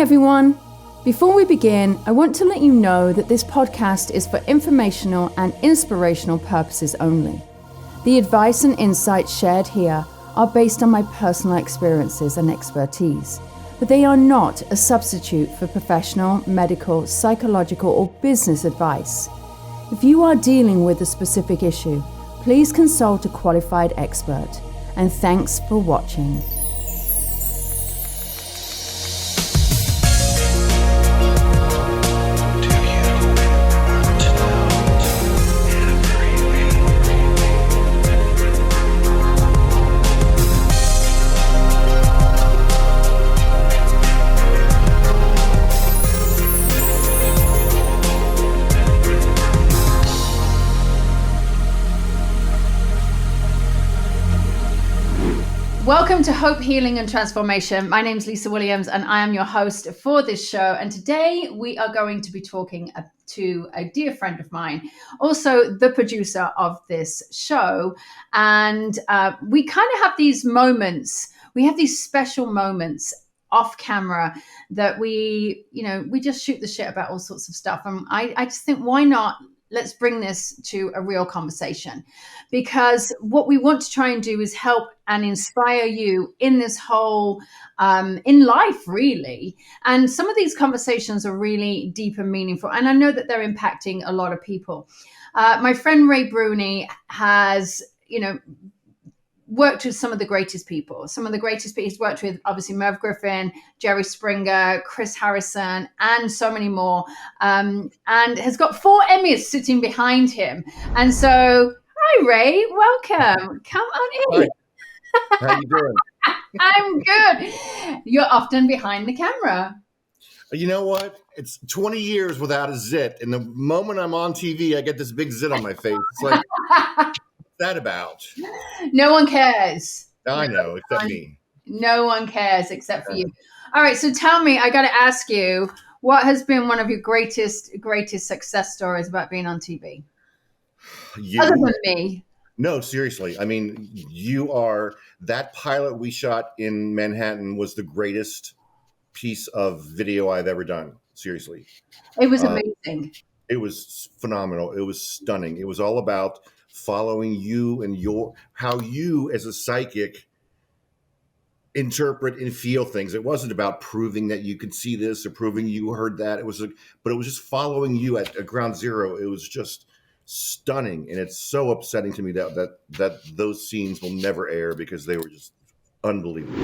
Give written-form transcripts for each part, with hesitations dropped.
everyone. Before we begin, I want to let you know that this podcast is for informational and inspirational purposes only. The advice and insights shared here are based on my personal experiences and expertise, but they are not a substitute for professional, medical, psychological, or business advice. If you are dealing with a specific issue, please consult a qualified expert. And thanks for watching. Welcome to Hope, Healing and Transformation. My name is Lisa Williams and I am your host for this show. And today we are going to be talking to a dear friend of mine, also the producer of this show. And we kind of have these moments, we have these special moments off camera that we just shoot the shit about all sorts of stuff. And I just think, why not? Let's bring this to a real conversation, because what we want to try and do is help and inspire you in this whole, in life, really. And some of these conversations are really deep and meaningful. And I know that they're impacting a lot of people. My friend Ray Brune has, worked with some of the greatest people. He's worked with, obviously, Merv Griffin, Jerry Springer, Chris Harrison, and so many more. And has got 4 Emmys sitting behind him. And so, hi, Ray. Welcome. Come on in. Hi. How you doing? I'm good. You're often behind the camera. You know what? It's 20 years without a zit. And the moment I'm on TV, I get this big zit on my face. It's like... that about? No one cares. I know, except me. No one cares except for you. All right, so tell me, I got to ask you, what has been one of your greatest success stories about being on TV? You? Other than me. No, seriously. I mean, you are, that pilot we shot in Manhattan was the greatest piece of video I've ever done. Seriously. It was amazing. It was phenomenal. It was stunning. It was all about following you and how you as a psychic interpret and feel things. It wasn't about proving that you could see this or proving you heard that. But it was just following you at ground zero. It was just stunning. And it's so upsetting to me that those scenes will never air because they were just unbelievable.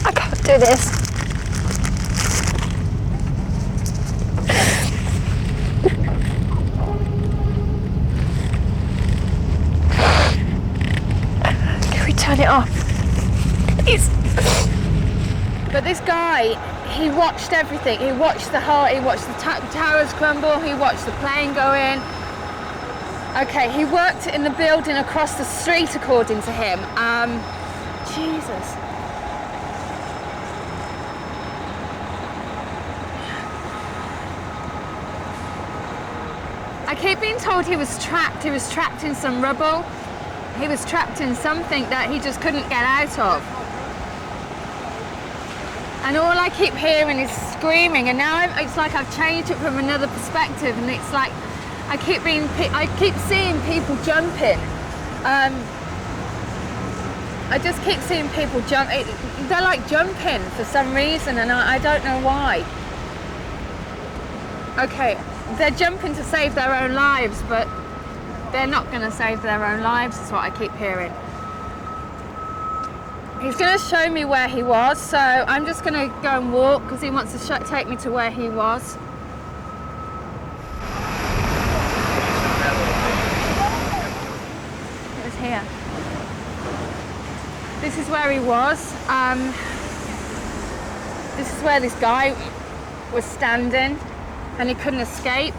I can't do this. Turn it off, please. But this guy, he watched everything. He watched the towers crumble. He watched the plane go in. Okay, he worked in the building across the street, according to him. Jesus. I keep being told he was trapped. He was trapped in some rubble. He was trapped in something that he just couldn't get out of. And all I keep hearing is screaming. And now it's like I've changed it from another perspective. And it's like I keep seeing people jumping. I just keep seeing people jump. They're like jumping for some reason, and I don't know why. Okay, they're jumping to save their own lives, but they're not going to save their own lives, is what I keep hearing. He's going to show me where he was, so I'm just going to go and walk because he wants to take me to where he was. It was here. This is where he was. This is where this guy was standing and he couldn't escape.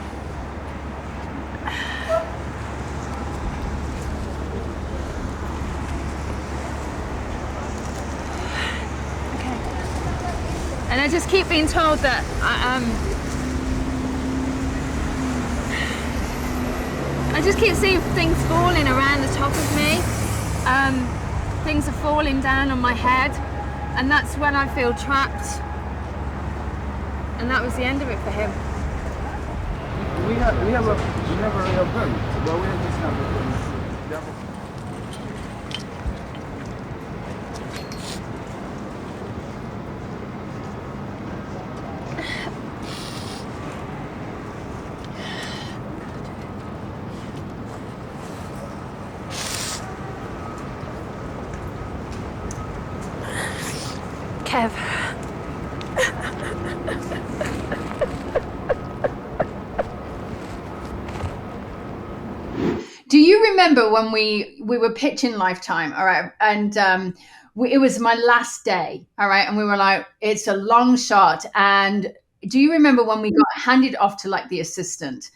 And I just keep being told that I just keep seeing things falling around the top of me. Things are falling down on my head, and that's when I feel trapped. And that was the end of it for him. We have a gun. Well, we have this number. Kev. Do you remember when we were pitching Lifetime? All right, and it was my last day. All right, and we were like, it's a long shot. And do you remember when we got handed off to like the assistant,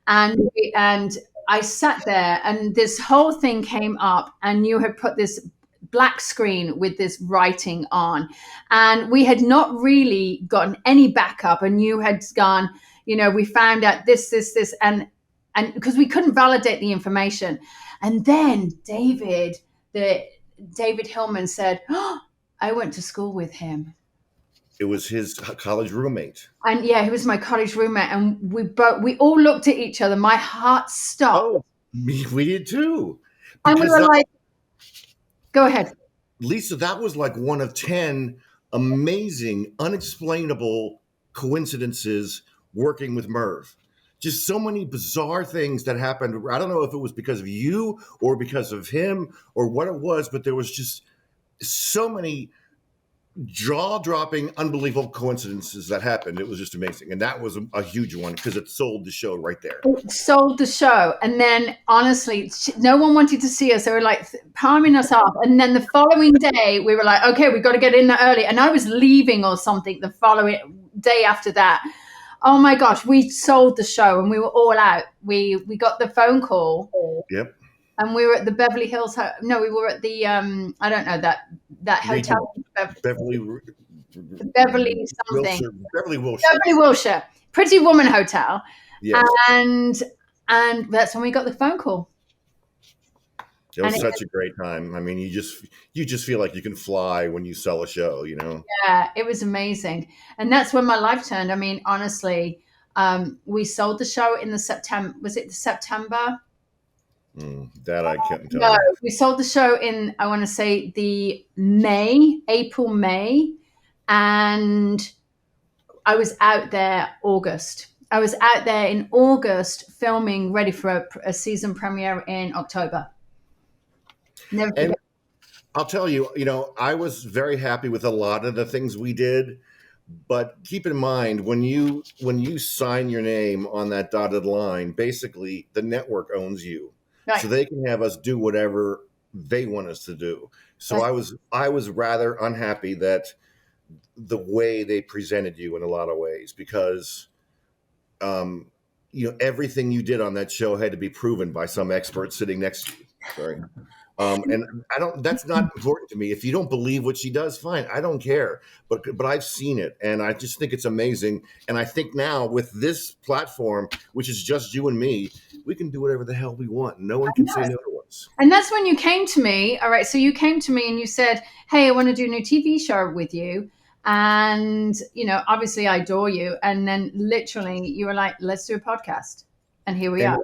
and I sat there, and this whole thing came up, and you had put this black screen with this writing on, and we had not really gotten any backup, and you had gone, we found out this, and because we couldn't validate the information. And then David Hillman said, I went to school with him. It was his college roommate. And yeah, he was my college roommate, and we all looked at each other. My heart stopped. Oh, we did too. And we were like, go ahead. Lisa, that was like one of 10 amazing, unexplainable coincidences working with Merv. Just so many bizarre things that happened. I don't know if it was because of you or because of him or what it was, but there was just so many jaw-dropping, unbelievable coincidences that happened. It was just amazing. And that was a huge one because it sold the show right there. It sold the show. And then, honestly, no one wanted to see us. They were like palming us off. And then the following day, we were like, okay, we've got to get in there early. And I was leaving or something the following day after that. Oh my gosh, we sold the show and we were all out. We got the phone call. Yep. And we were at the Beverly Hills. No, we were at the, I don't know, that hotel. Beverly something. Beverly Wilshire. Pretty Woman Hotel. Yes. And that's when we got the phone call. It was such a great time. I mean, you just feel like you can fly when you sell a show, Yeah, it was amazing. And that's when my life turned. I mean, honestly, we sold the show in the September. Was it the September? That I can't tell. No, we sold the show in, I want to say the April, May. And I was out there August. I was out there in August filming, ready for a season premiere in October. And I'll tell you, I was very happy with a lot of the things we did, but keep in mind when you sign your name on that dotted line, basically the network owns you, right. So they can have us do whatever they want us to do. So right. I was rather unhappy that the way they presented you in a lot of ways, because everything you did on that show had to be proven by some expert sitting next to you. Sorry. And that's not important to me. If you don't believe what she does, fine. I don't care. But I've seen it, and I just think it's amazing. And I think now with this platform, which is just you and me, we can do whatever the hell we want. No one can say no to us. And that's when you came to me. All right. So you came to me and you said, hey, I want to do a new TV show with you. And, obviously I adore you. And then literally you were like, let's do a podcast. And here we are.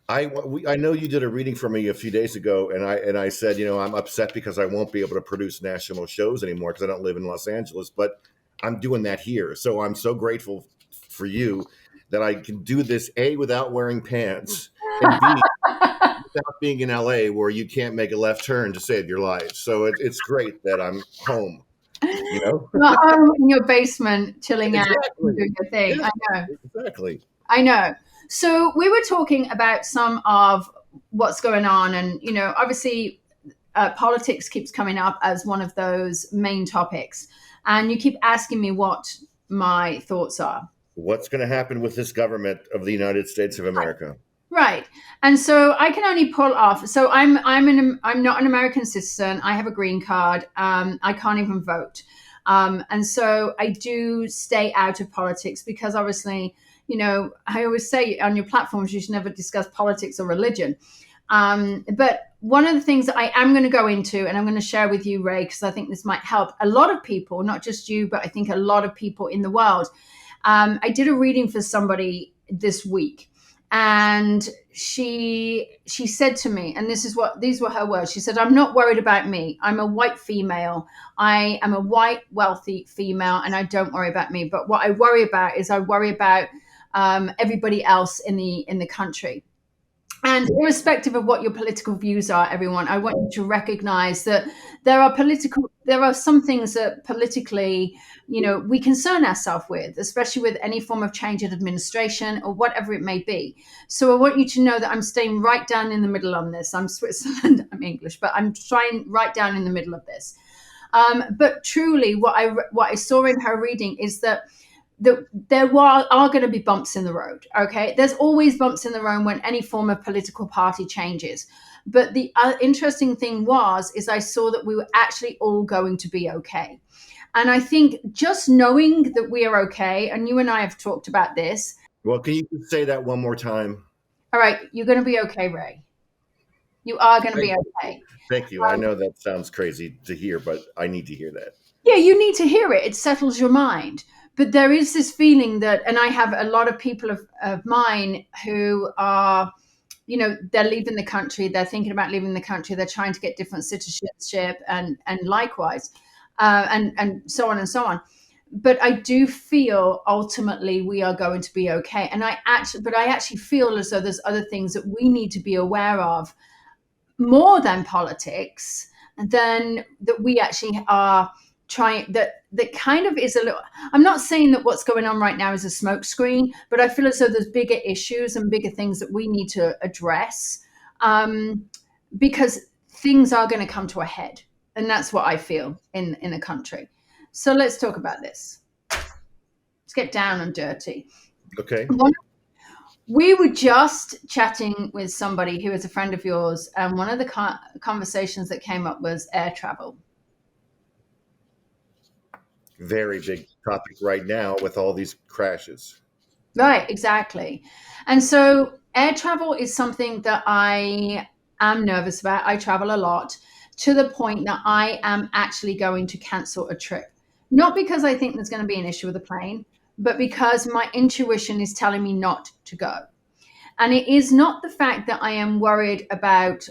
I know you did a reading for me a few days ago, and I said, I'm upset because I won't be able to produce national shows anymore because I don't live in Los Angeles, but I'm doing that here. So I'm so grateful for you that I can do this, A, without wearing pants, and B, without being in LA where you can't make a left turn to save your life. So it's great that I'm home. Not home in your basement, chilling out and doing your thing. Yeah, I know. Exactly. I know. So we were talking about some of what's going on, and obviously politics keeps coming up as one of those main topics, and you keep asking me what my thoughts are. What's going to happen with this government of the United States of America? Right. And so I can only pull off. So I'm not an American citizen. I have a green card. I can't even vote. And so I do stay out of politics because obviously, I always say on your platforms, you should never discuss politics or religion. But one of the things that I am going to go into, and I'm going to share with you, Ray, because I think this might help a lot of people, not just you, but I think a lot of people in the world. I did a reading for somebody this week, and she said to me, and these were her words. She said, "I'm not worried about me. I'm a white female. I am a white, wealthy female, and I don't worry about me. But what I worry about is I worry about everybody else in the country." And irrespective of what your political views are, everyone, I want you to recognize that there are some things that politically, we concern ourselves with, especially with any form of change in administration or whatever it may be. So I want you to know that I'm staying right down in the middle on this. I'm Switzerland, I'm English, but I'm trying right down in the middle of this. But truly, what I saw in her reading is that there are going to be bumps in the road. Okay, there's always bumps in the road when any form of political party changes. But the interesting thing is I saw that we were actually all going to be okay. And I think just knowing that we are okay, and you and I have talked about this. Well, can you say that one more time? All right, you're going to be okay, Ray. You are going to be okay. Thank you. I know that sounds crazy to hear, but I need to hear that. Yeah, you need to hear it. It settles your mind. But there is this feeling that, and I have a lot of people of mine who are, they're leaving the country. They're thinking about leaving the country. They're trying to get different citizenship and likewise, and so on and so on. But I do feel ultimately we are going to be okay. And I actually feel as though there's other things that we need to be aware of more than politics, than that we actually are trying, that kind of is a little, I'm not saying that what's going on right now is a smokescreen, but I feel as though there's bigger issues and bigger things that we need to address, because things are going to come to a head. And that's what I feel in the country. So let's talk about this. Let's get down and dirty. Okay. We were just chatting with somebody who is a friend of yours, and one of the conversations that came up was air travel. Very big topic right now with all these crashes. Right, exactly. And so air travel is something that I am nervous about. I travel a lot, to the point that I am actually going to cancel a trip. Not because I think there's going to be an issue with the plane, but because my intuition is telling me not to go. And it is not the fact that I am worried about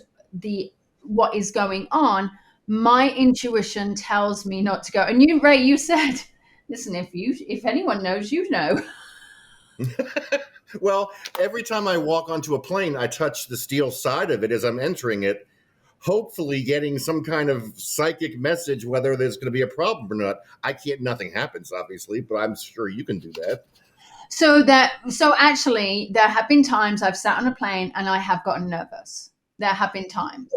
what is going on. My intuition tells me not to go. And you, Ray, you said, listen, if anyone knows, you know. Well, every time I walk onto a plane, I touch the steel side of it as I'm entering it, hopefully getting some kind of psychic message, whether there's going to be a problem or not. Nothing happens, obviously, but I'm sure you can do that. So actually, there have been times I've sat on a plane and I have gotten nervous. There have been times.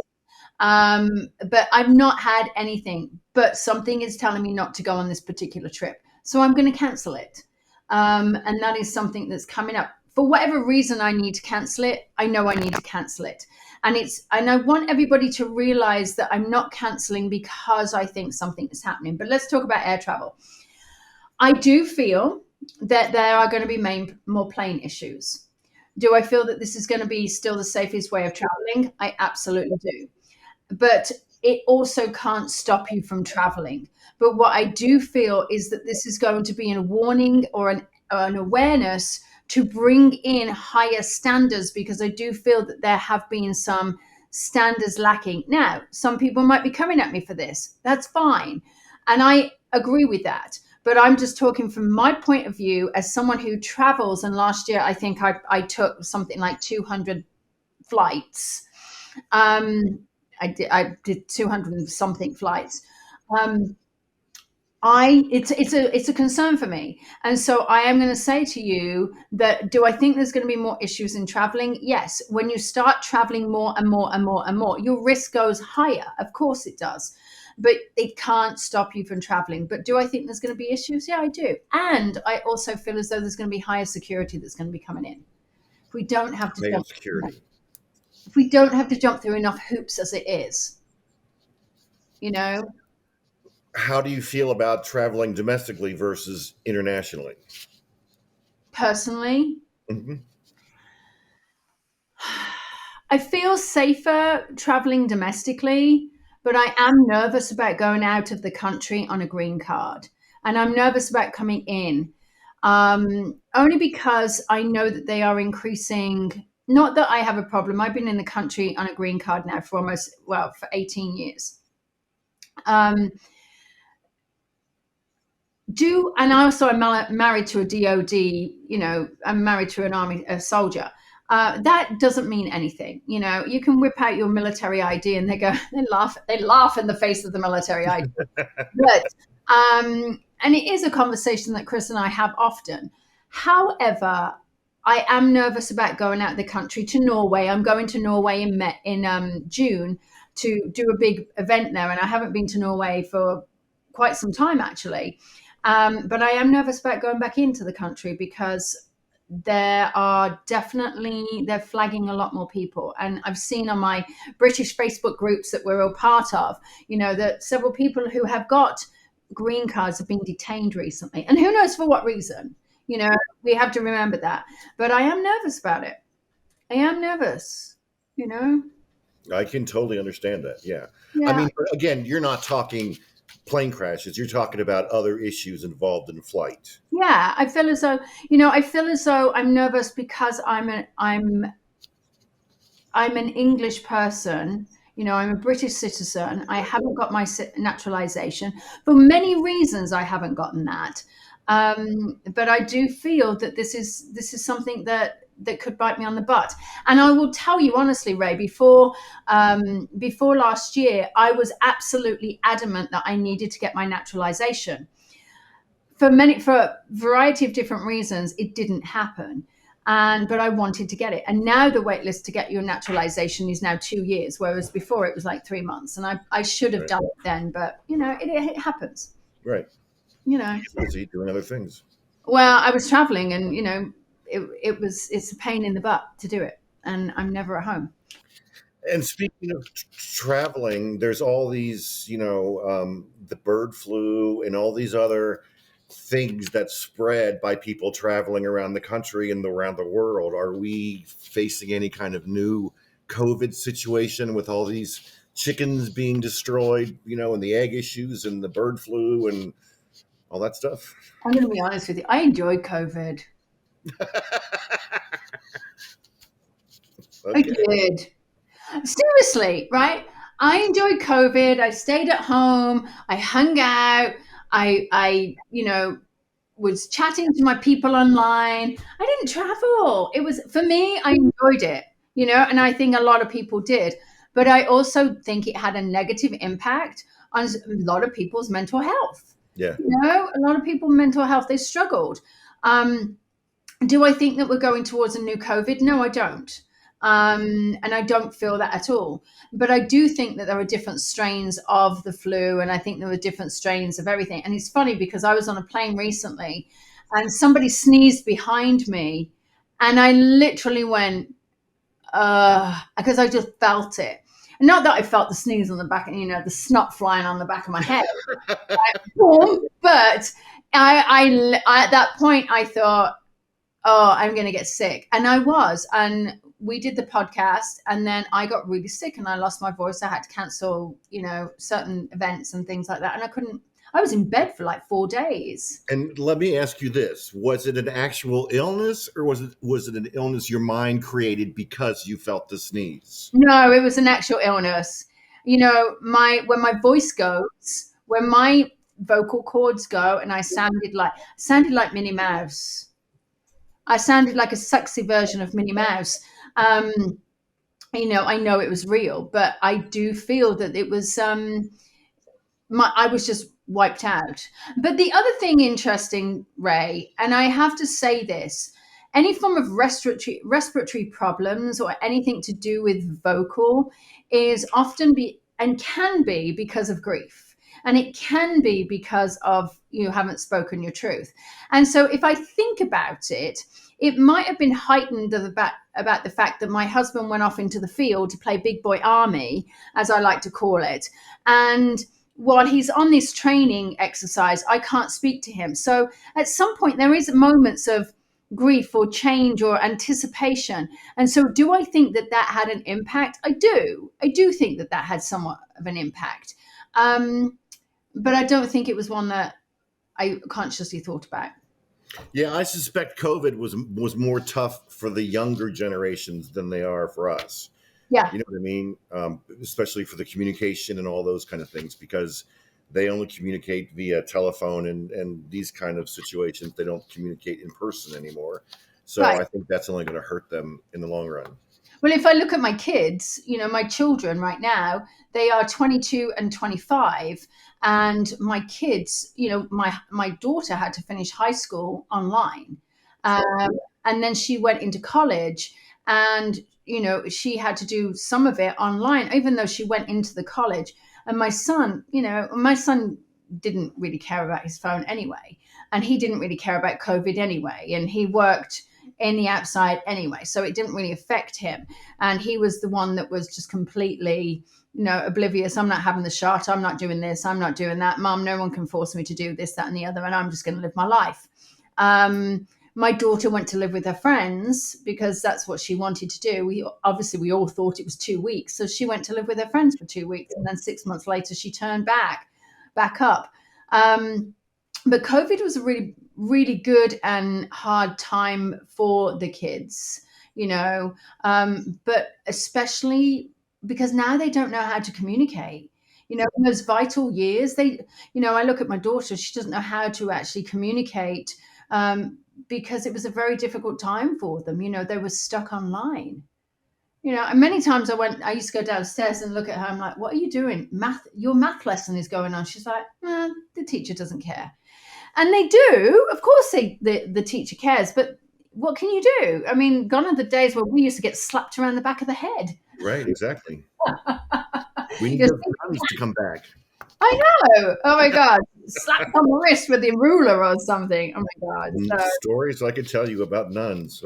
But I've not had anything, but something is telling me not to go on this particular trip. So I'm going to cancel it. And that is something that's coming up. For whatever reason I need to cancel it, I know I need to cancel it. And I want everybody to realize that I'm not canceling because I think something is happening. But let's talk about air travel. I do feel that there are going to be more plane issues. Do I feel that this is going to be still the safest way of traveling? I absolutely do. But it also can't stop you from traveling. But what I do feel is that this is going to be a warning or an awareness to bring in higher standards, because I do feel that there have been some standards lacking. Now, some people might be coming at me for this. That's fine. And I agree with that. But I'm just talking from my point of view as someone who travels. And last year, I think I took something like 200 flights. I did 200 and something flights. It's a concern for me. And so I am going to say to you that, do I think there's going to be more issues in traveling? Yes. When you start traveling more and more and more and more, your risk goes higher. Of course it does. But it can't stop you from traveling. But do I think there's going to be issues? Yeah, I do. And I also feel as though there's going to be higher security that's going to be coming in. If we don't have to jump security. If we don't have to jump through enough hoops as it is, How do you feel about traveling domestically versus internationally? personally, Hmm. I feel safer traveling domestically, but I am nervous about going out of the country on a green card. And I'm nervous about coming in, only because I know that they are increasing. Not that I have a problem. I've been in the country on a green card now for for 18 years. Um, and I also am married to a DOD, I'm married to an army a soldier. That doesn't mean anything. You can whip out your military ID and they laugh in the face of the military ID. But and it is a conversation that Chris and I have often. However, I am nervous about going out of the country to Norway. I'm going to Norway in June to do a big event there, and I haven't been to Norway for quite some time actually. But I am nervous about going back into the country because they're flagging a lot more people. And I've seen on my British Facebook groups that we're all part of, that several people who have got green cards have been detained recently. And who knows for what reason? We have to remember that. But I am nervous about it. I am nervous, I can totally understand that. Yeah. I Yeah. mean, again, you're not talking plane crashes. You're talking about other issues involved in flight. Yeah, I feel as though I'm nervous because I'm an English person. I'm a British citizen. I haven't got my naturalization for many reasons. I haven't gotten that, but I do feel that this is something that could bite me on the butt. And I will tell you honestly, Ray, before last year, I was absolutely adamant that I needed to get my naturalization. For a variety of different reasons, it didn't happen. But I wanted to get it. And now the wait list to get your naturalization is now 2 years, whereas before it was like 3 months. And I should have done it then, but it happens. Right. You're busy doing other things. Well, I was traveling and, it's a pain in the butt to do it. And I'm never at home. And speaking of traveling, there's all these, the bird flu and all these other things that spread by people traveling around the country and around the world. Are we facing any kind of new COVID situation with all these chickens being destroyed, and the egg issues and the bird flu and all that stuff? I'm going to be honest with you. I enjoyed COVID. Okay. I did. Seriously, right? I enjoyed COVID. I stayed at home. I hung out. I was chatting to my people online. I didn't travel. It was, for me, I enjoyed it, and I think a lot of people did. But I also think it had a negative impact on a lot of people's mental health. Yeah. A lot of people mental health, they struggled. Do I think that we're going towards a new COVID? No, I don't. And I don't feel that at all. But I do think that there are different strains of the flu, and I think there were different strains of everything. And it's funny because I was on a plane recently and somebody sneezed behind me, and I literally went, because I just felt it. And not that I felt the sneeze on the back, the snot flying on the back of my head. But I at that point, I thought, oh, I'm going to get sick. And I was. And we did the podcast, and then I got really sick and I lost my voice. I had to cancel, certain events and things like that. And I was in bed for like 4 days. And let me ask you this. Was it an actual illness, or was it an illness your mind created because you felt the sneeze? No, it was an actual illness. When my voice goes, when my vocal cords go, and I sounded like Minnie Mouse. I sounded like a sexy version of Minnie Mouse. I know it was real, but I do feel that it was, I was just wiped out. But the other thing interesting, Ray, and I have to say this, any form of respiratory problems or anything to do with vocal is often can be because of grief. And it can be because of you haven't spoken your truth. And so if I think about it, it might have been heightened about the fact that my husband went off into the field to play big boy army, as I like to call it. And while he's on this training exercise, I can't speak to him. So at some point there is moments of grief or change or anticipation. And so do I think that that had an impact? I do think that that had somewhat of an impact. But I don't think it was one that I consciously thought about. Yeah, I suspect COVID was more tough for the younger generations than they are for us. Yeah. You know what I mean? Especially for the communication and all those kind of things, because they only communicate via telephone and these kind of situations. They don't communicate in person anymore. So Right. I think that's only going to hurt them in the long run. Well, if I look at my kids, my children right now, they are 22 and 25. And my kids, my daughter had to finish high school online. Um, and then she went into college and, she had to do some of it online, even though she went into the college. And my son didn't really care about his phone anyway. And he didn't really care about COVID anyway. And he worked in the outside anyway. So it didn't really affect him. And he was the one that was just completely, oblivious. I'm not having the shot. I'm not doing this. I'm not doing that. Mom, no one can force me to do this, that, and the other. And I'm just going to live my life. My daughter went to live with her friends because that's what she wanted to do. We all thought it was 2 weeks. So she went to live with her friends for 2 weeks. And then 6 months later, she turned back up. But COVID was a really, really good and hard time for the kids, but especially because now they don't know how to communicate. In those vital years, I look at my daughter, she doesn't know how to actually communicate because it was a very difficult time for them. They were stuck online. And many times I used to go downstairs and look at her. I'm like, what are you doing? Your math lesson is going on. She's like, the teacher doesn't care. And they do, of course, the teacher cares, but what can you do? I mean, gone are the days where we used to get slapped around the back of the head. Right, exactly. We need those guns to come back. I know. Oh my God. Slapped on the wrist with a ruler or something. Oh my God. Stories I could tell you about nuns.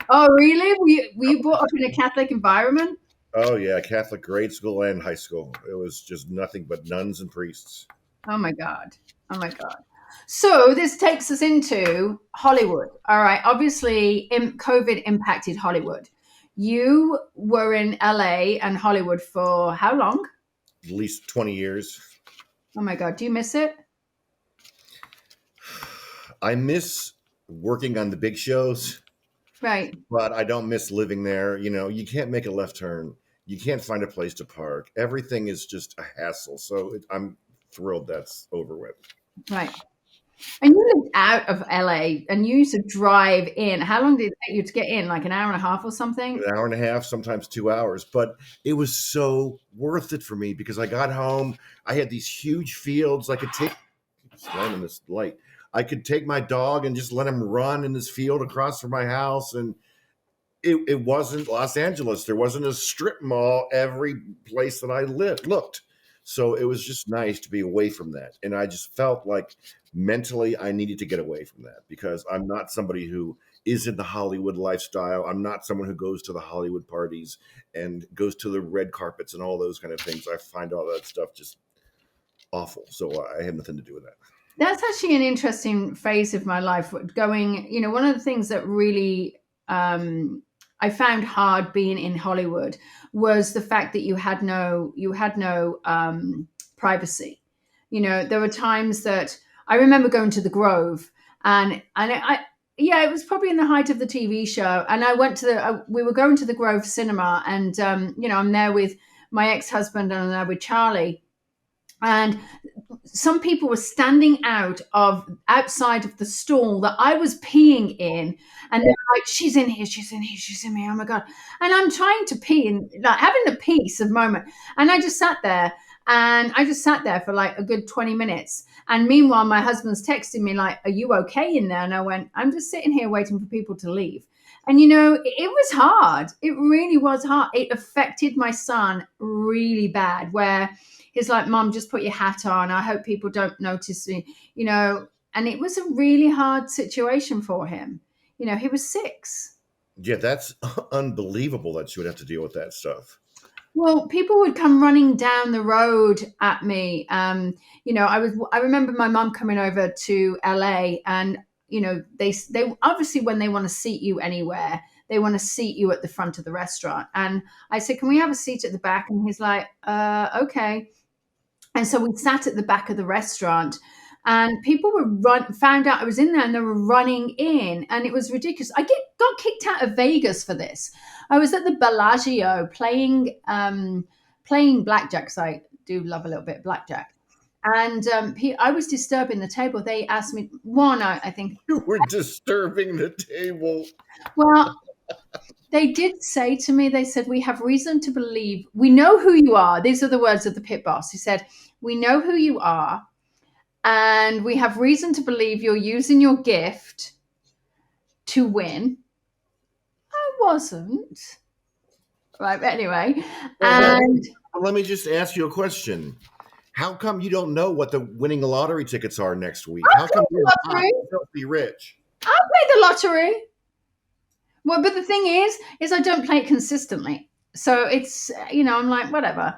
Oh, really? Were you brought up in a Catholic environment? Oh, yeah. Catholic grade school and high school. It was just nothing but nuns and priests. Oh my God. So this takes us into Hollywood. All right. Obviously, COVID impacted Hollywood. You were in LA and Hollywood for how long? At least 20 years. Oh my God. Do you miss it? I miss working on the big shows. Right. But I don't miss living there. You can't make a left turn. You can't find a place to park. Everything is just a hassle. So I'm thrilled that's over with. Right. And you lived out of LA and you used to drive in. How long did it take you to get in? Like an hour and a half or something? An hour and a half, sometimes 2 hours. But it was so worth it for me because I got home. I had these huge fields. I could take, slamming this light. I could take my dog and just let him run in this field across from my house. And it wasn't Los Angeles. There wasn't a strip mall every place that I looked. So it was just nice to be away from that. And I just felt like mentally I needed to get away from that because I'm not somebody who is in the Hollywood lifestyle. I'm not someone who goes to the Hollywood parties and goes to the red carpets and all those kind of things. I find all that stuff just awful. So I had nothing to do with that. That's actually an interesting phase of my life going, one of the things that really I found hard being in Hollywood was the fact that you had no privacy. There were times that I remember going to the Grove and it was probably in the height of the TV show. And I went we were going to the Grove cinema and, I'm there with my ex-husband and I'm there with Charlie. And some people were standing outside of the stall that I was peeing in, and they're like, she's in here, she's in me, oh my God. And I'm trying to pee and like having a peace of moment. And I just sat there for like a good 20 minutes. And meanwhile, my husband's texting me like, are you okay in there? And I went, I'm just sitting here waiting for people to leave. And, it was hard. It really was hard. It affected my son really bad, where he's like, Mom, just put your hat on. I hope people don't notice me, and it was a really hard situation for him. He was 6. Yeah, that's unbelievable that you would have to deal with that stuff. Well, people would come running down the road at me. I remember my mom coming over to LA and, they obviously, when they want to seat you anywhere, they want to seat you at the front of the restaurant. And I said, can we have a seat at the back? And he's like, okay. And so we sat at the back of the restaurant, and people found out I was in there, and they were running in, and it was ridiculous. I got kicked out of Vegas for this. I was at the Bellagio playing blackjack, because I do love a little bit of blackjack. And I was disturbing the table. They asked me, I think. You were disturbing the table. Well, they did say to me, they said, we have reason to believe, we know who you are. These are the words of the pit boss. He said, we know who you are, and we have reason to believe you're using your gift to win. I wasn't. Right, but anyway. And let me just ask you a question. How come you don't know what the winning lottery tickets are next week? How come you're not filthy rich? I'll play the lottery. Well, but the thing is I don't play it consistently. So it's, I'm like, whatever.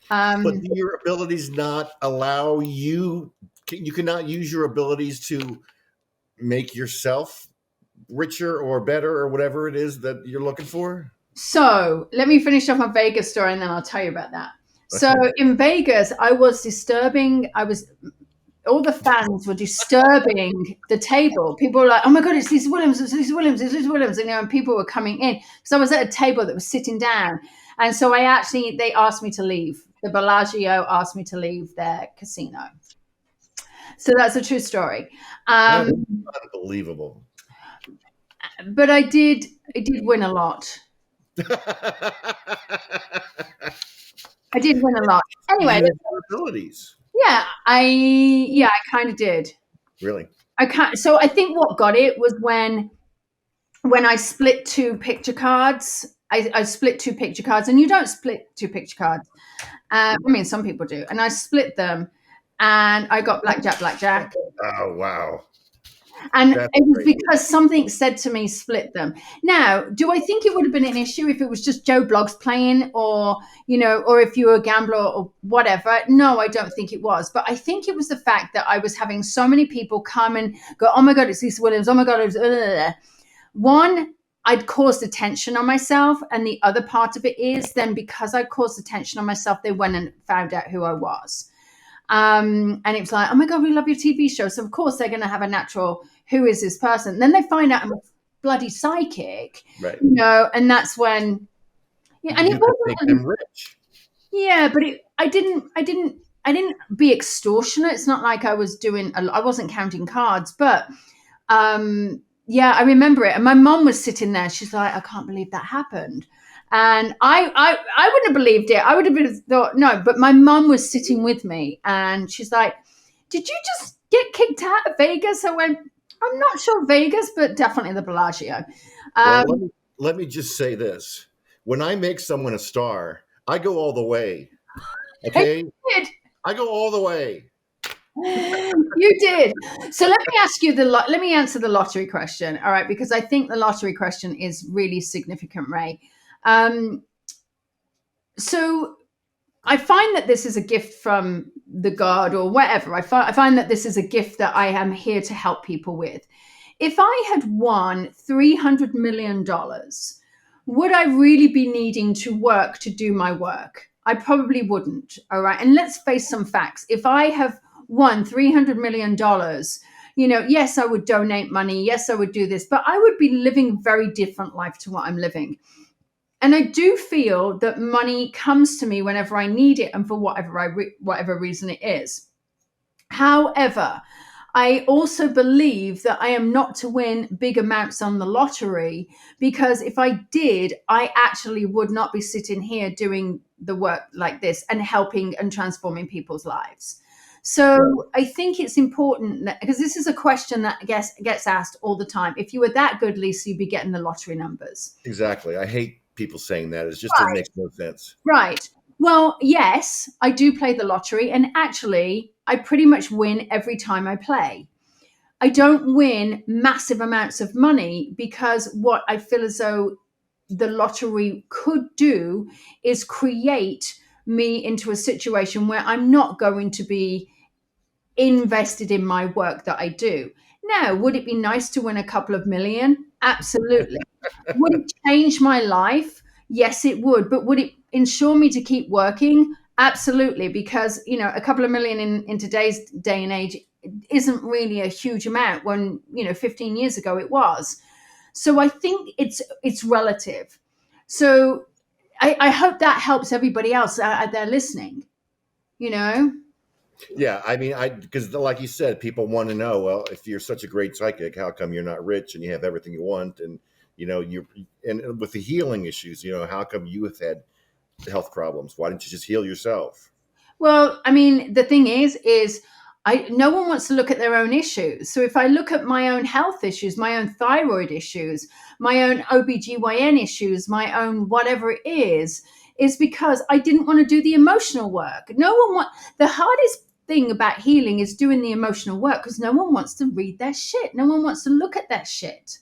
But do your abilities not allow you cannot use your abilities to make yourself richer or better or whatever it is that you're looking for? So let me finish off my Vegas story, and then I'll tell you about that. So in Vegas, I was disturbing. All the fans were disturbing the table. People were like, oh my God, it's Lisa Williams, it's Lisa Williams, it's Lisa Williams. And people were coming in. So I was at a table that was sitting down. And so they asked me to leave. The Bellagio asked me to leave their casino. So that's a true story. That is unbelievable. But I did win a lot. I did win a lot. Anyway, abilities. Yeah, I kind of did. Really? So I think what got it was when I split two picture cards. I split two picture cards, and you don't split two picture cards. I mean, some people do, and I split them, and I got blackjack. Oh wow! And it was because something said to me, split them. Now, do I think it would have been an issue if it was just Joe Bloggs playing, or if you were a gambler or whatever? No, I don't think it was. But I think it was the fact that I was having so many people come and go, oh my God, it's Lisa Williams. Oh my God, it's one, I'd caused attention on myself. And the other part of it is then, because I caused attention on myself, they went and found out who I was. And it was like, oh my God, we love your TV show. So of course they're going to have a natural, who is this person? And then they find out I'm a bloody psychic, right? And that's when, and it wasn't make them rich. Yeah, but I didn't be extortionate. It's not like I was I wasn't counting cards, but I remember it. And my mom was sitting there. She's like, I can't believe that happened. And I wouldn't have believed it. I would have thought, no, but my mum was sitting with me, and she's like, did you just get kicked out of Vegas? I went, I'm not sure Vegas, but definitely the Bellagio. Well, let me just say this. When I make someone a star, I go all the way. Okay? I go all the way. You did. So let me answer the lottery question. All right, because I think the lottery question is really significant, Ray. So I find that this is a gift from the God or whatever. I find that this is a gift that I am here to help people with. If I had won $300 million, would I really be needing to work to do my work? I probably wouldn't. All right. And let's face some facts. If I have won $300 million, yes, I would donate money. Yes, I would do this, but I would be living a very different life to what I'm living. And I do feel that money comes to me whenever I need it and for whatever reason it is. However, I also believe that I am not to win big amounts on the lottery, because if I did, I actually would not be sitting here doing the work like this and helping and transforming people's lives. So I think it's important because this is a question that gets asked all the time. If you were that good, Lisa, you'd be getting the lottery numbers. Exactly. I hate people saying that. It just makes no sense. Right. Well, yes, I do play the lottery, and actually I pretty much win every time I play. I don't win massive amounts of money, because what I feel as though the lottery could do is create me into a situation where I'm not going to be invested in my work that I do. Now, would it be nice to win a couple of million? Absolutely. Would it change my life? Yes, it would. But would it ensure me to keep working? Absolutely. Because, a couple of million in today's day and age isn't really a huge amount when, 15 years ago it was. So I think it's relative. So I hope that helps everybody else out there listening, Yeah, I mean, because like you said, people want to know. Well, if you're such a great psychic, how come you're not rich and you have everything you want? And and with the healing issues, how come you have had health problems? Why didn't you just heal yourself? Well, I mean, the thing is no one wants to look at their own issues. So if I look at my own health issues, my own thyroid issues, my own OBGYN issues, my own whatever it is because I didn't want to do the emotional work. The hardest thing about healing is doing the emotional work because no one wants to read their shit. No one wants to look at their shit.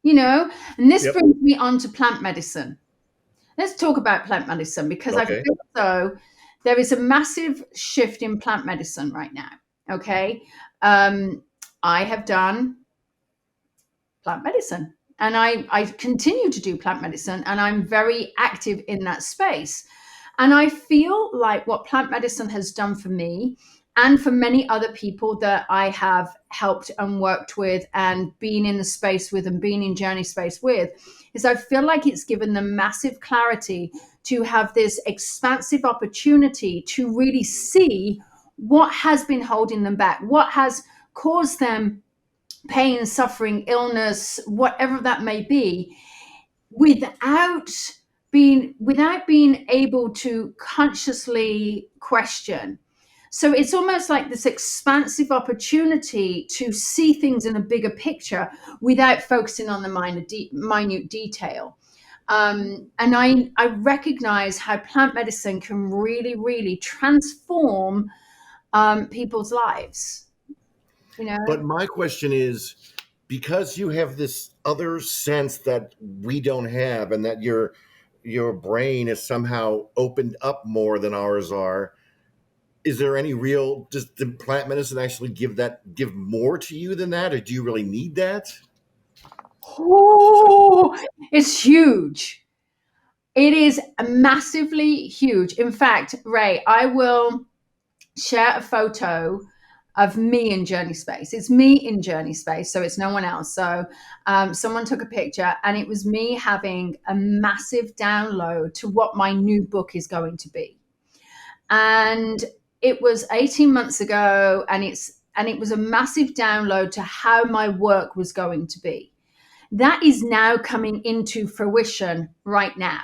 And this brings me on to plant medicine. Let's talk about plant medicine because I feel so there is a massive shift in plant medicine right now. Okay. I have done plant medicine and I continue to do plant medicine and I'm very active in that space. And I feel like what plant medicine has done for me and for many other people that I have helped and worked with and been in the space with and been in journey space with is I feel like it's given them massive clarity to have this expansive opportunity to really see what has been holding them back, what has caused them pain, suffering, illness, whatever that may be, without being able to consciously question. So it's almost like this expansive opportunity to see things in a bigger picture without focusing on the minute detail. And I recognize how plant medicine can really, really transform people's lives. But my question is, because you have this other sense that we don't have, and that your brain is somehow opened up more than ours are, is there any does the plant medicine actually give more to you than that, or do you really need that? Oh, it's huge. It is massively huge. In fact, Ray, I will share a photo of me in journey space. It's me in journey space, so it's no one else. So someone took a picture and it was me having a massive download to what my new book is going to be. And it was 18 months ago and it was a massive download to how my work was going to be. That is now coming into fruition right now.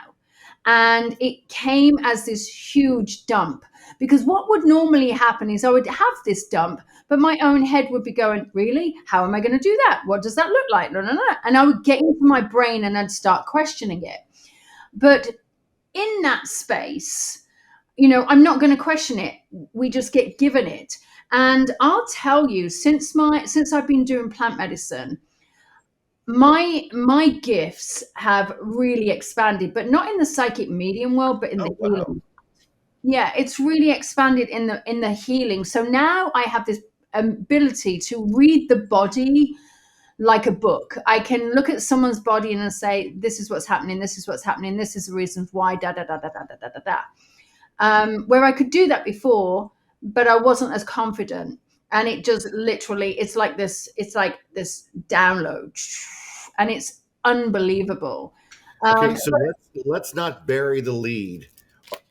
And it came as this huge dump because what would normally happen is I would have this dump, but my own head would be going, really? How am I going to do that? What does that look like? No. And I would get into my brain and I'd start questioning it. But in that space, I'm not going to question it. We just get given it. And I'll tell you, since I've been doing plant medicine, my gifts have really expanded, but not in the psychic medium world, but in the healing. Yeah, it's really expanded in the healing. So now I have this ability to read the body like a book. I can look at someone's body and say, this is what's happening, this is what's happening, this is the reasons why, da da da da da da da da. Where I could do that before, but I wasn't as confident. And it just literally, it's like this download, and it's unbelievable. Okay, so let's not bury the lead.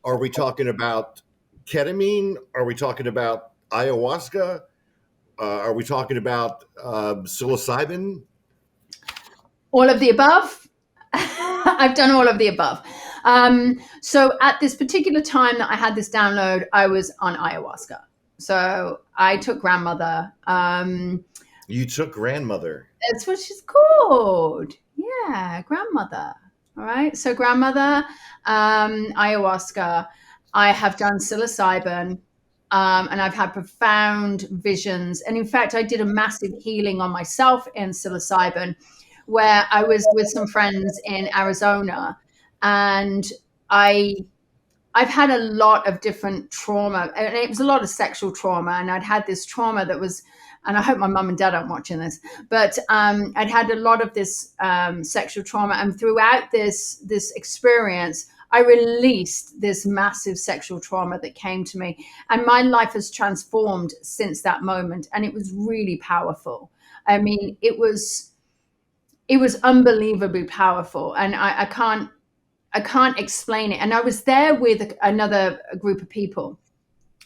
Are we talking about ketamine? Are we talking about ayahuasca? Are we talking about psilocybin? All of the above. I've done all of the above. So at this particular time that I had this download, I was on ayahuasca. So I took grandmother. You took grandmother. That's what she's called. Yeah, grandmother. All right. So grandmother, ayahuasca. I have done psilocybin, and I've had profound visions. And in fact, I did a massive healing on myself in psilocybin, where I was with some friends in Arizona, and I I've had a lot of different trauma, and it was a lot of sexual trauma. And I'd had this trauma that was, and I hope my mum and dad aren't watching this, but I'd had a lot of this sexual trauma. And throughout this experience, I released this massive sexual trauma that came to me. And my life has transformed since that moment. And it was really powerful. I mean, it was unbelievably powerful. And I can't explain it. And I was there with another group of people,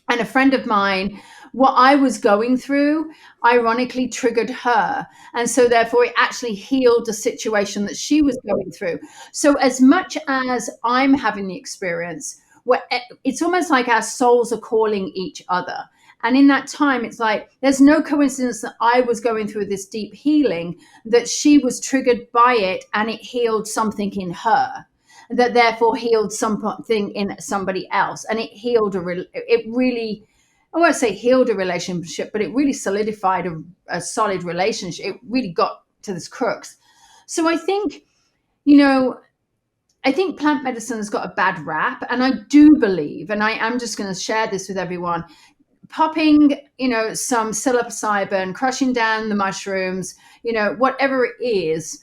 and a friend of mine, what I was going through, ironically triggered her. And so therefore it actually healed the situation that she was going through. So as much as I'm having the experience, it's almost like our souls are calling each other. And in that time, it's like, there's no coincidence that I was going through this deep healing, that she was triggered by it, and it healed something in her, that therefore healed something in somebody else. And it healed it really, I won't say healed a relationship, but it really solidified a solid relationship. It really got to this crux. So I think, I think plant medicine has got a bad rap. And I do believe, and I am just going to share this with everyone, popping, some psilocybin, crushing down the mushrooms, whatever it is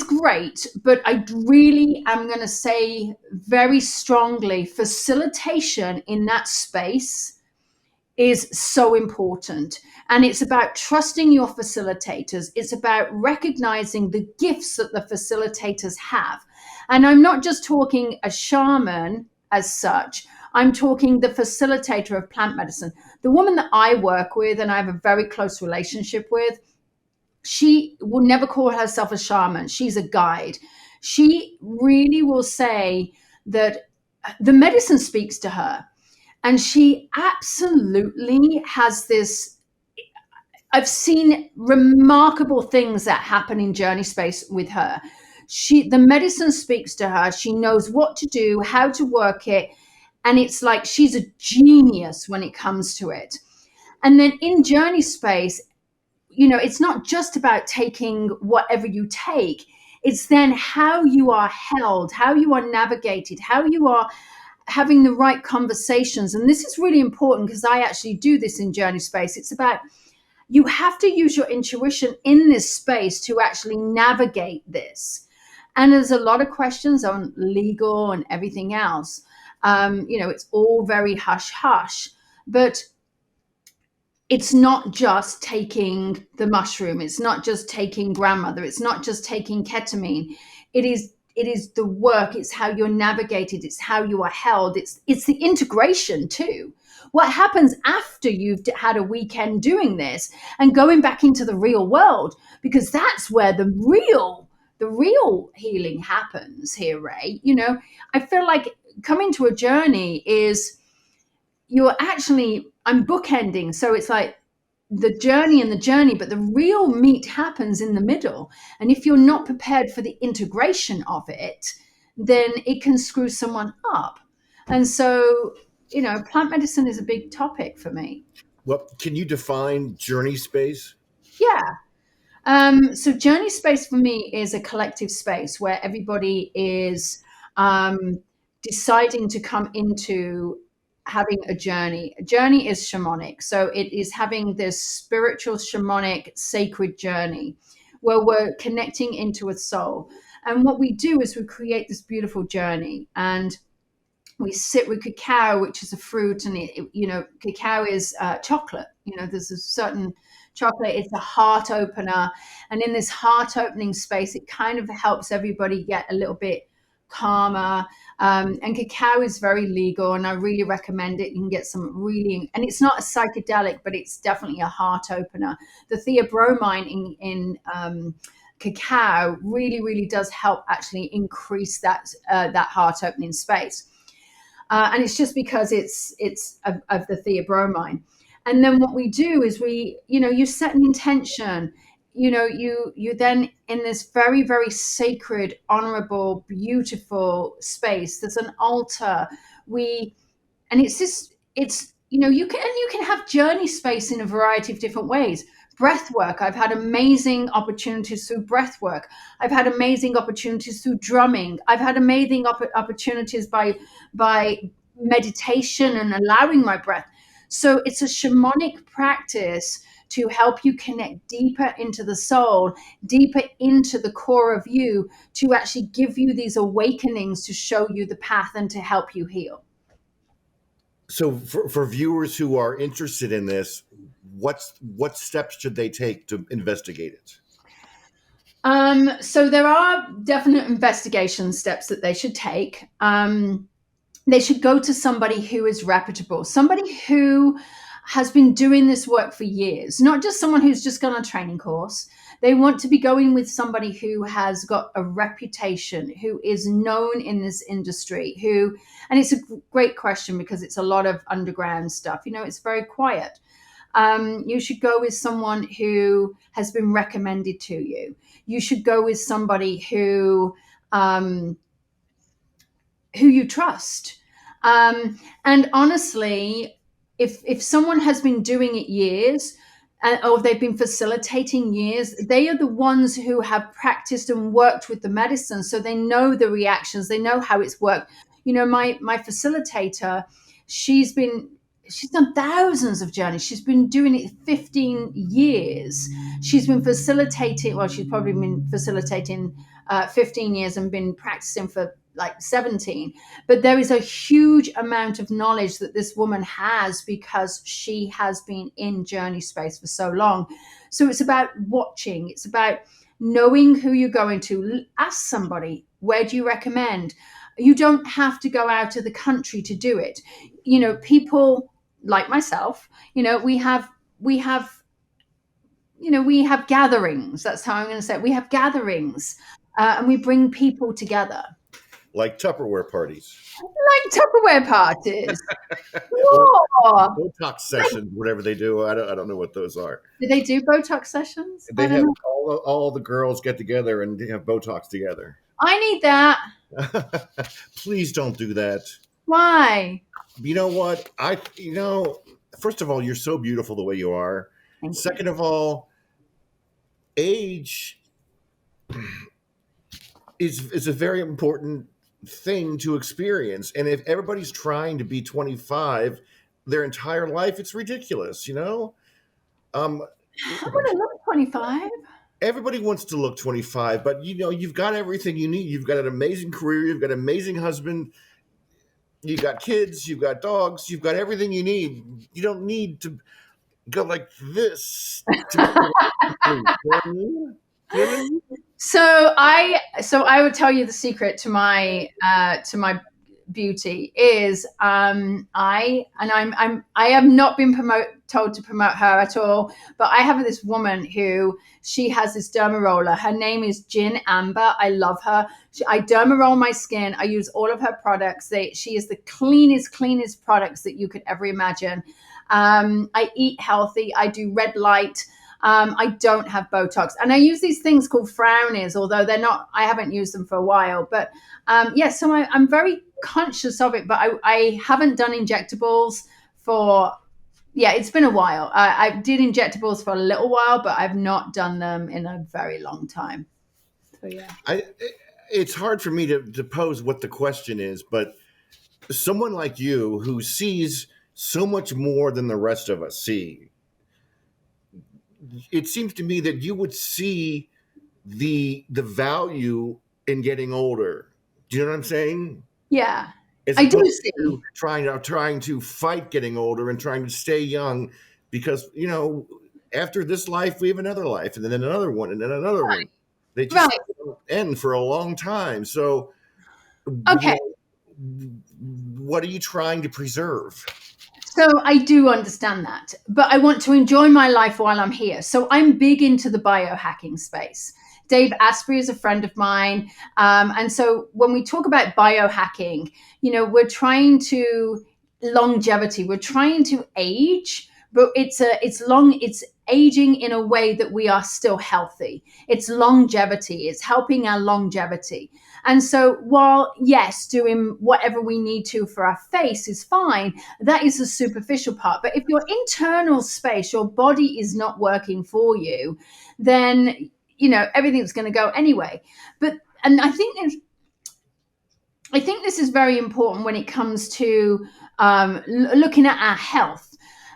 great. But I really am going to say very strongly, facilitation in that space is so important. And it's about trusting your facilitators. It's about recognizing the gifts that the facilitators have. And I'm not just talking a shaman as such. I'm talking the facilitator of plant medicine. The woman that I work with and I have a very close relationship with, she will never call herself a shaman. She's a guide. She really will say that the medicine speaks to her. And she absolutely has this. I've seen remarkable things that happen in journey space with her. The medicine speaks to her. She knows what to do, how to work it. And it's like she's a genius when it comes to it. And then in journey space, it's not just about taking whatever you take. It's then how you are held, how you are navigated, how you are having the right conversations. And this is really important because I actually do this in journey space. It's about, you have to use your intuition in this space to actually navigate this. And there's a lot of questions on legal and everything else. It's all very hush hush, but it's not just taking the mushroom. It's not just taking grandmother. It's not just taking ketamine. It is the work. It's how you're navigated. It's how you are held. It's the integration too. What happens after you've had a weekend doing this and going back into the real world, because that's where the real healing happens here, Ray. I feel like coming to a journey is, I'm bookending. So it's like the journey and the journey, but the real meat happens in the middle. And if you're not prepared for the integration of it, then it can screw someone up. And so, plant medicine is a big topic for me. Well, can you define journey space? Yeah. So journey space for me is a collective space where everybody is deciding to come into having a journey. A journey is shamanic. So it is having this spiritual, shamanic, sacred journey where we're connecting into a soul. And what we do is we create this beautiful journey, and we sit with cacao, which is a fruit, and cacao is chocolate. There's a certain chocolate. It's a heart opener. And in this heart opening space, it kind of helps everybody get a little bit calmer. And cacao is very legal, and I really recommend it. You can get some and it's not a psychedelic, but it's definitely a heart opener. The theobromine in cacao really, really does help actually increase that heart opening space. And it's just because it's of the theobromine. And then what we do is you set an intention. You then, in this very, very sacred, honorable, beautiful space, there's an altar. And you can have journey space in a variety of different ways. breath work. I've had amazing opportunities through breath work. I've had amazing opportunities through drumming. I've had amazing opportunities by meditation and allowing my breath. So it's a shamanic practice to help you connect deeper into the soul, deeper into the core of you, to actually give you these awakenings, to show you the path and to help you heal. So for viewers who are interested in this, what steps should they take to investigate it? So there are definite investigation steps that they should take. They should go to somebody who is reputable, somebody who has been doing this work for years, not just someone who's just gone on a training course. They want to be going with somebody who has got a reputation, who is known in this industry, and it's a great question because it's a lot of underground stuff. It's very quiet. You should go with someone who has been recommended to you. You should go with somebody who you trust. And honestly, if someone has been doing it years, or they've been facilitating years, they are the ones who have practiced and worked with the medicine, so they know the reactions, they know how it's worked. My facilitator, she's done thousands of journeys. She's been doing it 15 years. She's been facilitating, well, she's probably been facilitating 15 years and been practicing for like 17. But there is a huge amount of knowledge that this woman has because she has been in journey space for so long. So it's about watching. It's about knowing who you're going to. Ask somebody, where do you recommend? You don't have to go out of the country to do it. People like myself, we have gatherings. That's how I'm going to say it. We have gatherings, and we bring people together. Like Tupperware parties. Like Tupperware parties. Or Botox sessions, whatever they do. I don't know what those are. Do they do Botox sessions? They have all the girls get together and have Botox together. I need that. Please don't do that. Why? You know what? First of all, you're so beautiful the way you are. Second of all, age is a very important thing to experience. And if everybody's trying to be 25 their entire life, it's ridiculous, I want to look 25. Everybody wants to look 25, but you've got everything you need. You've got an amazing career, you've got an amazing husband, you've got kids, you've got dogs, you've got everything you need. You don't need to go like this. So I would tell you the secret to my beauty is I have not been told to promote her at all, but I have this woman who she has this derma roller. Her name is Gin Amber. I love her. I derma roll my skin. I use all of her products. She is the cleanest products that you could ever imagine. I eat healthy. I do red light. I don't have Botox, and I use these things called frownies, although they're not. I haven't used them for a while, but so I'm very conscious of it. But I haven't done injectables for. Yeah, it's been a while. I did injectables for a little while, but I've not done them in a very long time. So yeah, it's hard for me to pose what the question is, but someone like you who sees so much more than the rest of us see. It seems to me that you would see the value in getting older. Do you know what I'm saying? Yeah, I do see. Trying to fight getting older and trying to stay young, because after this life we have another life, and then another one, and then another one. They just don't end for a long time. So, okay, what are you trying to preserve? So I do understand that, but I want to enjoy my life while I'm here. So I'm big into the biohacking space. Dave Asprey is a friend of mine. And so when we talk about biohacking, we're trying to longevity, we're trying to age but it's aging in a way that we are still healthy. It's longevity. It's helping our longevity. And so while, yes, doing whatever we need to for our face is fine, that is the superficial part. But if your internal space, your body is not working for you, then, everything's going to go anyway. And I think this is very important when it comes to looking at our health.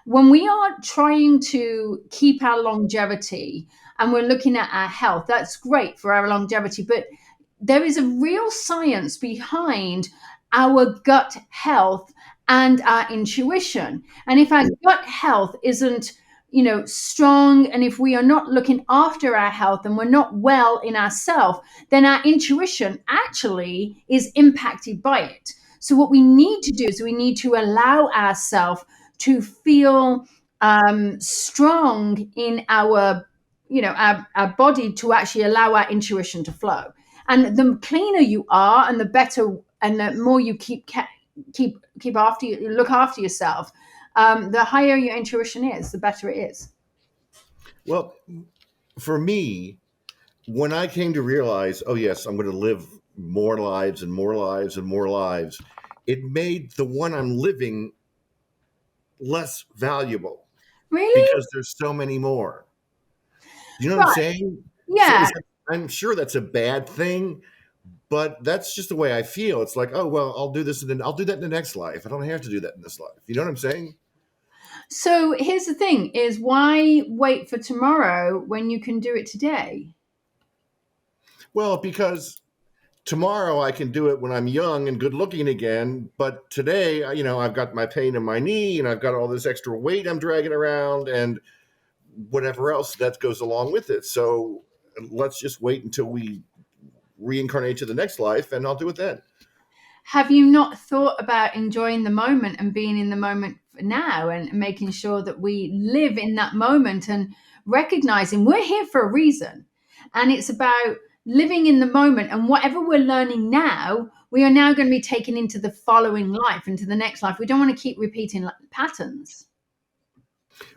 When we are trying to keep our longevity and we're looking at our health, that's great for our longevity. But there is a real science behind our gut health and our intuition. And if our gut health isn't, strong, and if we are not looking after our health and we're not well in ourselves, then our intuition actually is impacted by it. So what we need to do is we need to allow ourselves to feel strong in our body, to actually allow our intuition to flow. And the cleaner you are, and the better, and the more you look after yourself, the higher your intuition is, the better it is. Well, for me, when I came to realize, oh yes, I'm going to live more lives and more lives and more lives, it made the one I'm living less valuable. Really? Because there's so many more. You know what I'm saying? Yeah. So I'm sure that's a bad thing, but that's just the way I feel. It's like, oh, well, I'll do this and then I'll do that in the next life. I don't have to do that in this life. You know what I'm saying? So here's the thing is, why wait for tomorrow when you can do it today? Well, because tomorrow I can do it when I'm young and good looking again. But today, I've got my pain in my knee and I've got all this extra weight I'm dragging around and whatever else that goes along with it. So let's just wait until we reincarnate to the next life and I'll do it then. Have you not thought about enjoying the moment and being in the moment now and making sure that we live in that moment and recognizing we're here for a reason? And it's about living in the moment, and whatever we're learning now, we are now going to be taken into the following life, into the next life. We don't want to keep repeating patterns.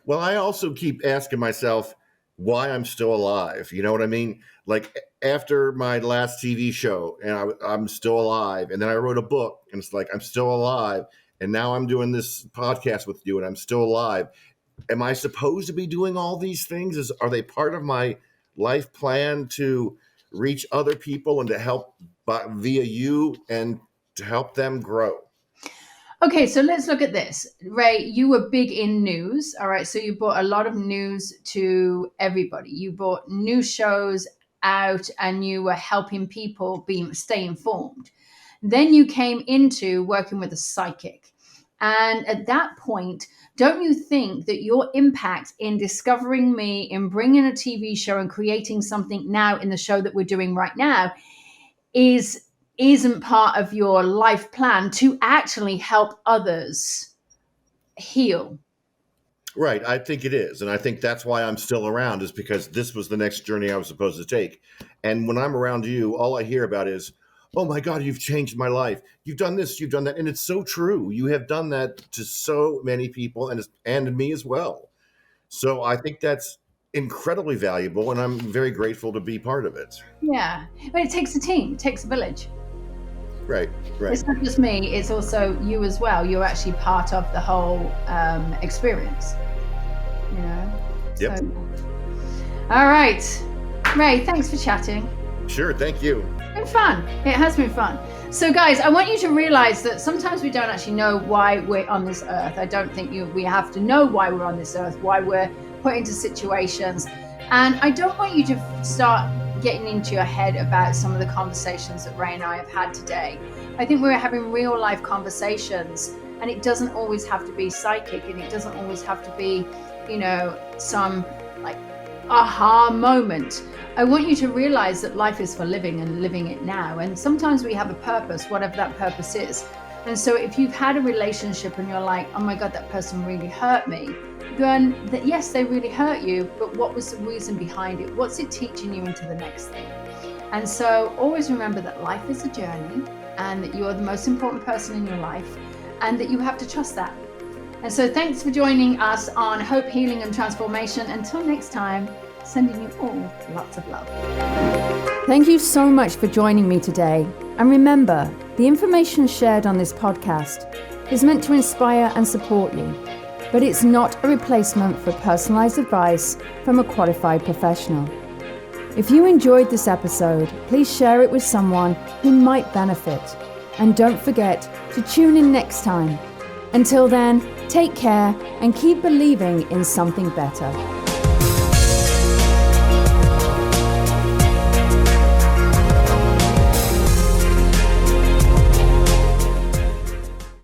Well, I also keep asking myself why I'm still alive. You know what I mean? Like after my last TV show, and I'm still alive. And then I wrote a book, and it's like I'm still alive. And now I'm doing this podcast with you, and I'm still alive. Am I supposed to be doing all these things? Are they part of my life plan to reach other people and to help via you and to help them grow? Okay, so let's look at this. Ray, you were big in news. All right. So you brought a lot of news to everybody. You brought new shows out and you were helping people stay informed. Then you came into working with a psychic. And at that point, don't you think that your impact in discovering me, in bringing a TV show and creating something now in the show that we're doing right now isn't part of your life plan to actually help others heal? Right. I think it is. And I think that's why I'm still around, is because this was the next journey I was supposed to take. And when I'm around you, all I hear about is, oh my God, you've changed my life. You've done this, you've done that. And it's so true. You have done that to so many people and me as well. So I think that's incredibly valuable. And I'm very grateful to be part of it. Yeah. But it takes a team, it takes a village. Right. It's not just me, it's also you as well. You're actually part of the whole experience, Yep. So, all right. Ray, thanks for chatting. Sure. Thank you. It's been fun. It has been fun. So guys, I want you to realize that sometimes we don't actually know why we're on this earth. I don't think we have to know why we're on this earth, why we're put into situations. And I don't want you to start getting into your head about some of the conversations that Ray and I have had today. I think we're having real life conversations, and it doesn't always have to be psychic, and it doesn't always have to be, some like aha moment. I want you to realize that life is for living and living it now. And sometimes we have a purpose, whatever that purpose is. And so if you've had a relationship and you're like, oh my God, that person really hurt me, then yes, they really hurt you, but what was the reason behind it? What's it teaching you into the next thing? And so always remember that life is a journey, and that you're the most important person in your life, and that you have to trust that. And so thanks for joining us on Hope, Healing and Transformation. Until next time, sending you all lots of love. Thank you so much for joining me today. And remember, the information shared on this podcast is meant to inspire and support you, but it's not a replacement for personalized advice from a qualified professional. If you enjoyed this episode, please share it with someone who might benefit. And don't forget to tune in next time. Until then, take care and keep believing in something better.